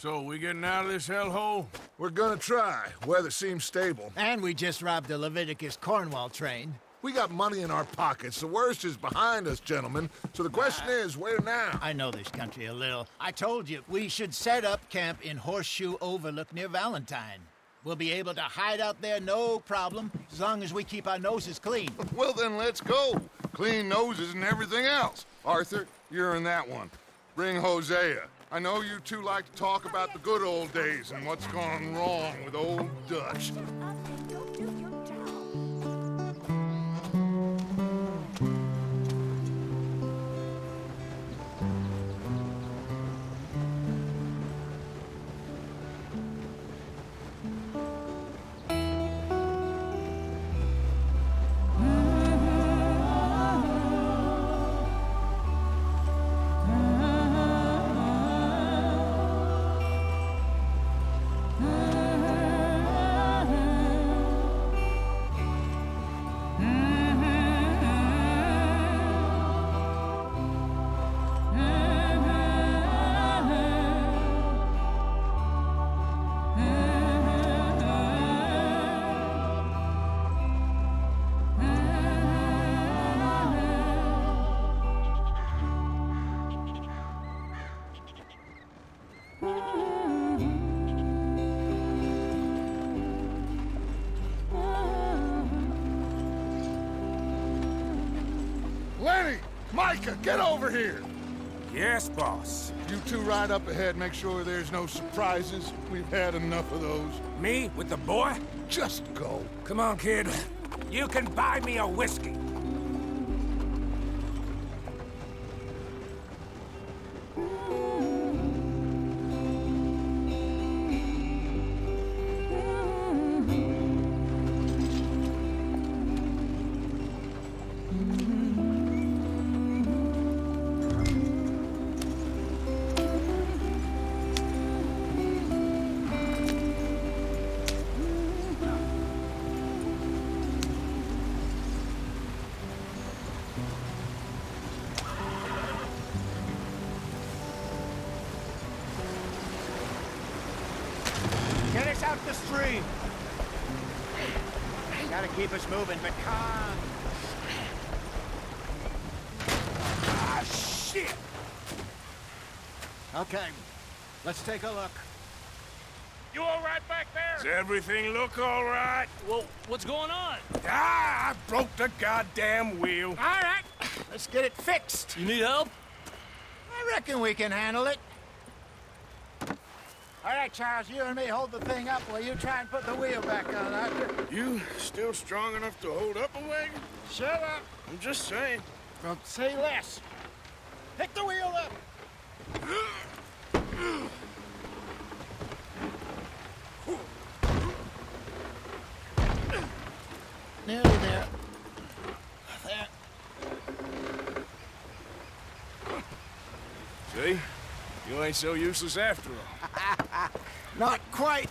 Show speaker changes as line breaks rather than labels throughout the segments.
So, we getting out of this hellhole?
We're gonna try. Weather seems stable.
And we just robbed a Leviticus Cornwall train.
We got money in our pockets. The worst is behind us, gentlemen. So the question is, where now?
I know this country a little. I told you, we should set up camp in Horseshoe Overlook near Valentine. We'll be able to hide out there, no problem, as long as we keep our noses clean.
Well, then let's go. Clean noses and everything else. Arthur, you're in that one. Bring Hosea. I know you two like to talk about the good old days and what's gone wrong with old Dutch. Lenny! Micah, get over here!
Yes, boss.
You two ride up ahead, make sure there's no surprises. We've had enough of those.
Me with the boy?
Just go.
Come on, kid. You can buy me a whiskey.
Get us out the stream. Gotta keep us moving, but calm.
Ah, shit!
Okay, let's take a look.
You all right back there?
Does everything look all right?
Well, what's going on?
Ah, I broke the goddamn wheel.
All right, let's get it fixed.
You need help?
I reckon we can handle it. All right, Charles, you and me hold the thing up while you try and put the wheel back on, Arthur.
You still strong enough to hold up a wagon?
Shut up.
I'm just saying.
Well, say less. Pick the wheel up. Nearly there. There.
See? You ain't so useless after all.
Not quite.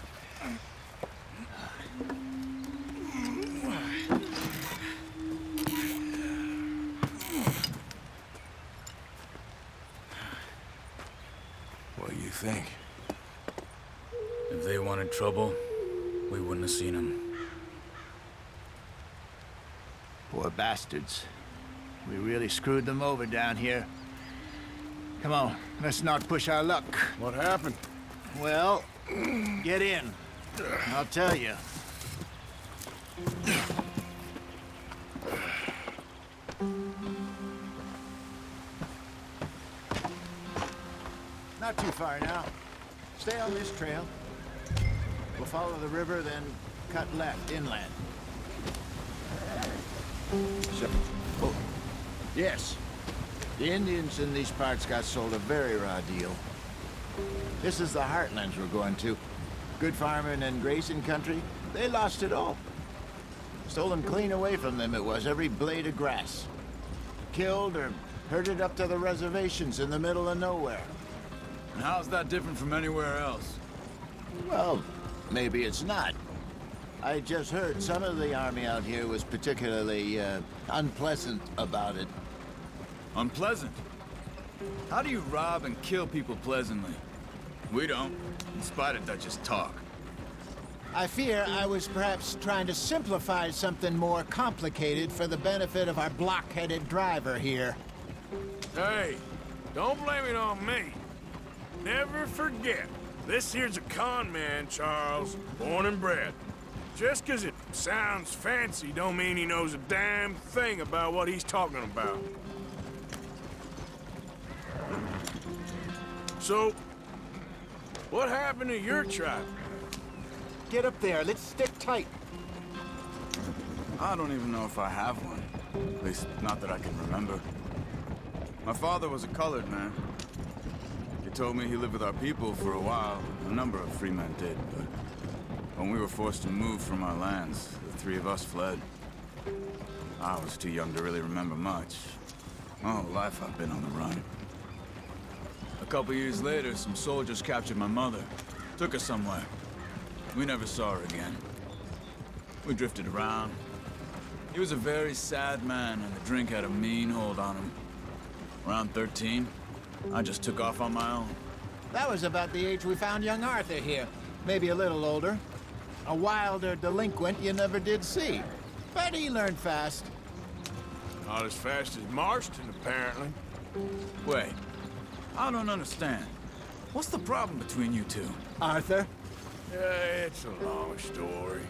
What do you think?
If they wanted trouble, we wouldn't have seen them.
Poor bastards. We really screwed them over down here. Come on, let's not push our luck.
What happened?
Well, get in. I'll tell you. Not too far now. Stay on this trail. We'll follow the river, then cut left inland. So, oh, yes. The Indians in these parts got sold a very raw deal. This is the heartlands we're going to. Good farming and grazing country. They lost it all. Stolen clean away from them it was, every blade of grass. Killed or herded up to the reservations in the middle of nowhere.
And how's that different from anywhere else?
Well, maybe it's not. I just heard some of the army out here was particularly, unpleasant about it.
Unpleasant? How do you rob and kill people pleasantly? We don't, in spite of Dutch's talk.
I fear I was perhaps trying to simplify something more complicated for the benefit of our block-headed driver here.
Hey, don't blame it on me. Never forget, this here's a con man, Charles, born and bred. Just 'cause it sounds fancy don't mean he knows a damn thing about what he's talking about. So, what happened to your tribe?
Get up there, let's stick tight.
I don't even know if I have one. At least, not that I can remember. My father was a colored man. He told me he lived with our people for a while. A number of free men did, but when we were forced to move from our lands, the three of us fled. I was too young to really remember much. My whole life I've been on the run. A couple years later, some soldiers captured my mother. Took her somewhere. We never saw her again. We drifted around. He was a very sad man, and the drink had a mean hold on him. Around 13, I just took off on my own.
That was about the age we found young Arthur here. Maybe a little older. A wilder delinquent you never did see. But he learned fast.
Not as fast as Marston, apparently.
Wait, I don't understand. What's the problem between you two?
Arthur?
Yeah, it's a long story.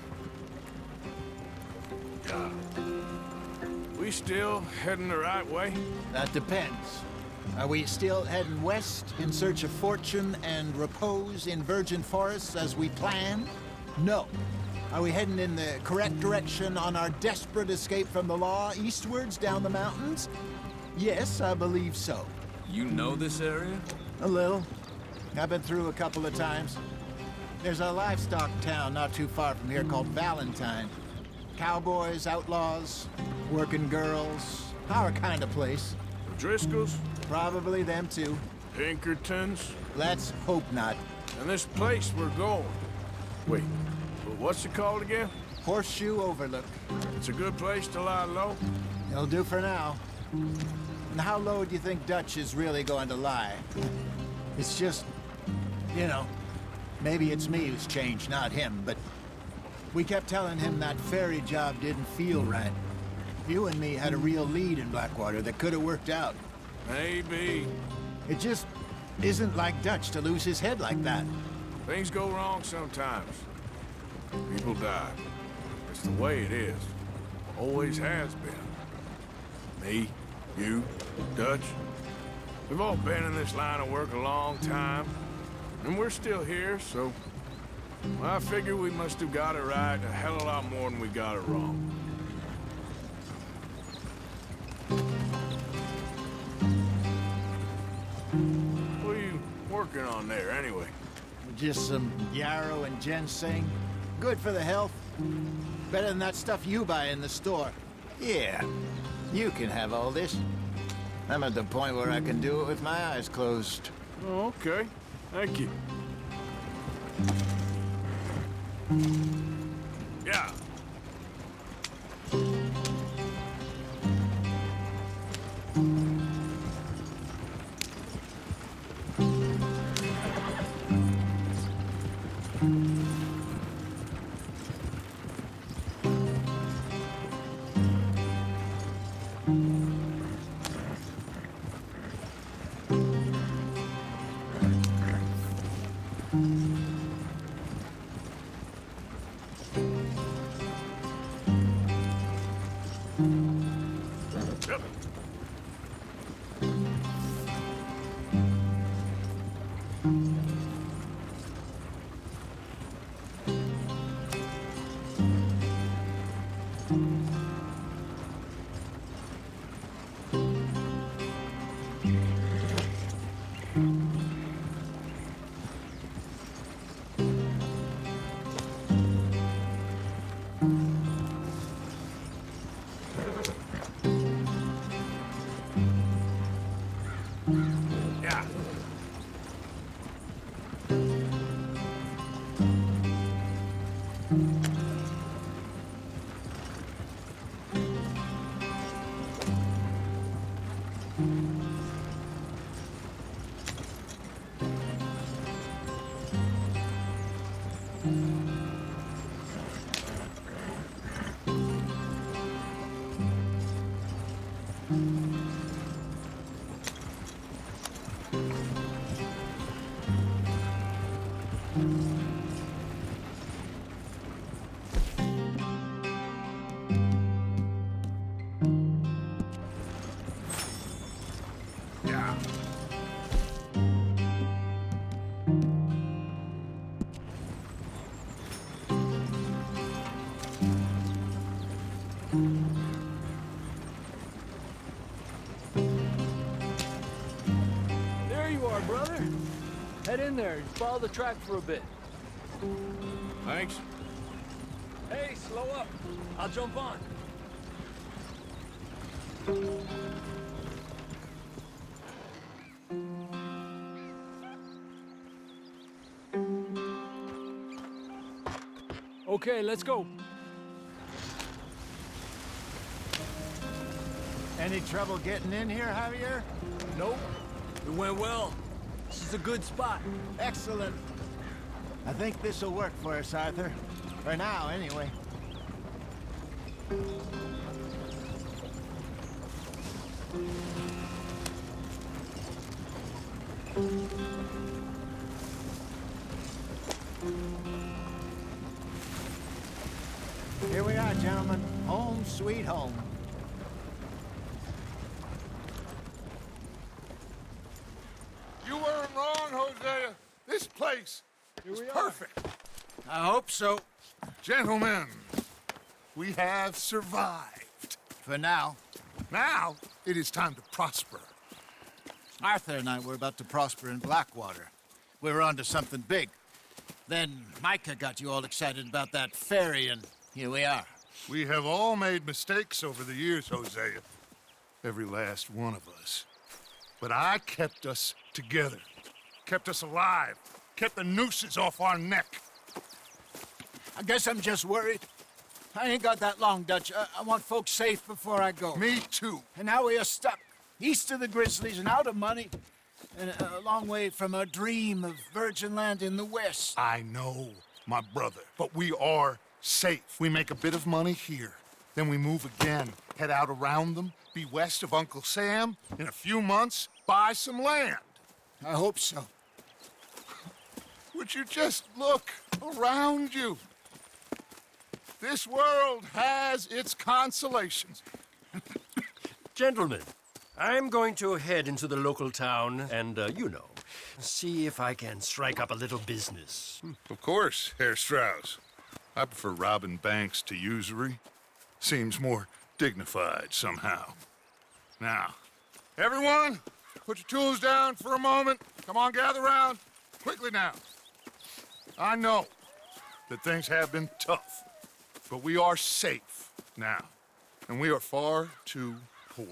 God. We still heading the right way?
That depends. Are we still heading west in search of fortune and repose in virgin forests as we planned? No. Are we heading in the correct direction on our desperate escape from the law eastwards down the mountains? Yes, I believe so.
You know this area?
A little. I've been through a couple of times. There's a livestock town not too far from here called Valentine. Cowboys, outlaws, working girls, our kind of place.
The Driscolls?
Probably them too.
Pinkertons?
Let's hope not.
And this place we're going. Wait, but what's it called again?
Horseshoe Overlook.
It's a good place to lie low?
It'll do for now. And how low do you think Dutch is really going to lie? It's just, you know, maybe it's me who's changed, not him, but we kept telling him that ferry job didn't feel right. You and me had a real lead in Blackwater that could have worked out.
Maybe.
It just isn't like Dutch to lose his head like that.
Things go wrong sometimes. People die. It's the way it is. Always has been. Me, you, Dutch. We've all been in this line of work a long time. And we're still here, so... I figure we must have got it right a hell of a lot more than we got it wrong. What are you working on there, anyway?
Just some yarrow and ginseng. Good for the health. Better than that stuff you buy in the store. Yeah, you can have all this. I'm at the point where I can do it with my eyes closed.
Oh, okay. Thank you. Yeah.
Yeah.
There you are, brother. Head in there and follow the track for a bit.
Thanks.
Hey, slow up. I'll jump on. Okay, let's go.
Any trouble getting in here, Javier?
Nope. It went well. This is a good spot.
Excellent. I think this'll work for us, Arthur. For now, anyway. Here we are, gentlemen. Home sweet home.
You weren't wrong, Hosea. This place is perfect.
I hope so.
Gentlemen, we have survived.
For now.
Now, it is time to prosper.
Arthur and I were about to prosper in Blackwater. We were onto something big. Then Micah got you all excited about that ferry, and here we are.
We have all made mistakes over the years, Hosea. Every last one of us. But I kept us together. Kept us alive. Kept the nooses off our neck.
I guess I'm just worried. I ain't got that long, Dutch. I want folks safe before I go.
Me too.
And now we are stuck, east of the Grizzlies and out of money, and a long way from our dream of virgin land in the west.
I know, my brother, but we are safe. We make a bit of money here. Then we move again, head out around them, be west of Uncle Sam. In a few months, buy some land.
I hope so.
Would you just look around you? This world has its consolations.
Gentlemen, I'm going to head into the local town and, see if I can strike up a little business.
Of course, Herr Strauss. I prefer robbing banks to usury. Seems more dignified somehow. Now, everyone, put your tools down for a moment. Come on, gather round. Quickly now. I know that things have been tough, but we are safe now, and we are far too poor.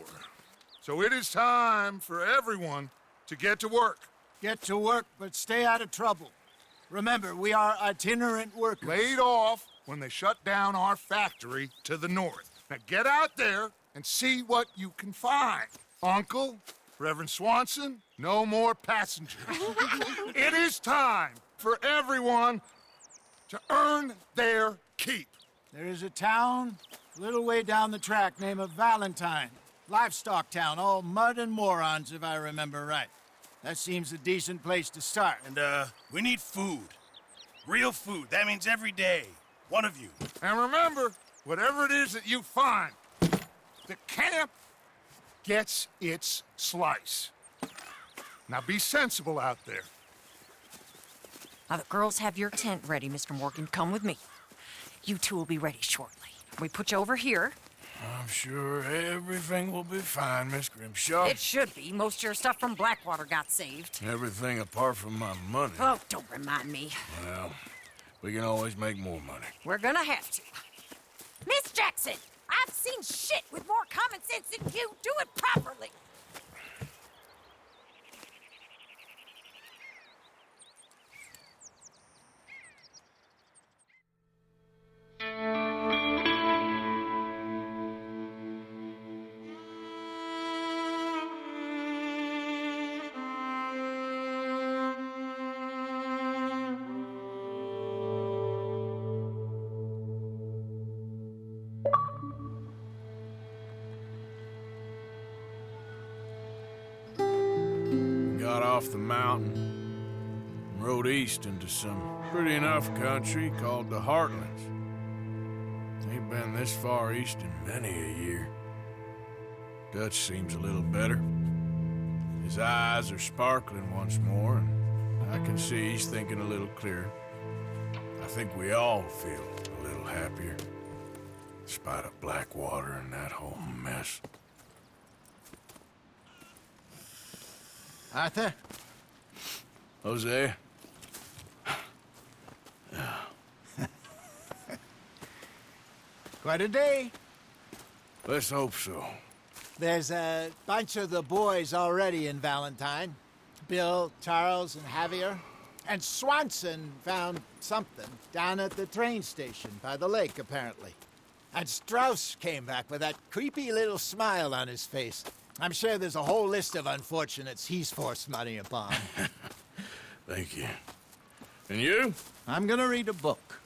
So it is time for everyone to get to work.
Get to work, but stay out of trouble. Remember, we are itinerant workers.
Laid off when they shut down our factory to the north. Now get out there and see what you can find. Uncle, Reverend Swanson, no more passengers. It is time for everyone to earn their keep.
There is a town a little way down the track named Valentine. Livestock town, all mud and morons, if I remember right. That seems a decent place to start.
And, we need food. Real food. That means every day. One of you.
And remember, whatever it is that you find, the camp gets its slice. Now be sensible out there.
Now the girls have your tent ready, Mr. Morgan. Come with me. You two will be ready shortly. We put you over here.
I'm sure everything will be fine, Miss Grimshaw.
It should be. Most of your stuff from Blackwater got saved.
Everything apart from my money.
Oh, don't remind me.
Well, we can always make more money.
We're gonna have to. Miss Jackson, I've seen shit with more common sense than you. Do it properly.
got off the mountain and rode east into some pretty enough country called the Heartlands. Ain't been this far east in many a year. Dutch seems a little better. His eyes are sparkling once more, and I can see he's thinking a little clearer. I think we all feel a little happier, in spite of Blackwater and that whole mess.
Arthur?
Hosea?
Quite a day.
Let's hope so.
There's a bunch of the boys already in Valentine. Bill, Charles, and Javier. And Swanson found something down at the train station by the lake, apparently. And Strauss came back with that creepy little smile on his face. I'm sure there's a whole list of unfortunates he's forced money upon.
Thank you. And you?
I'm gonna read a book.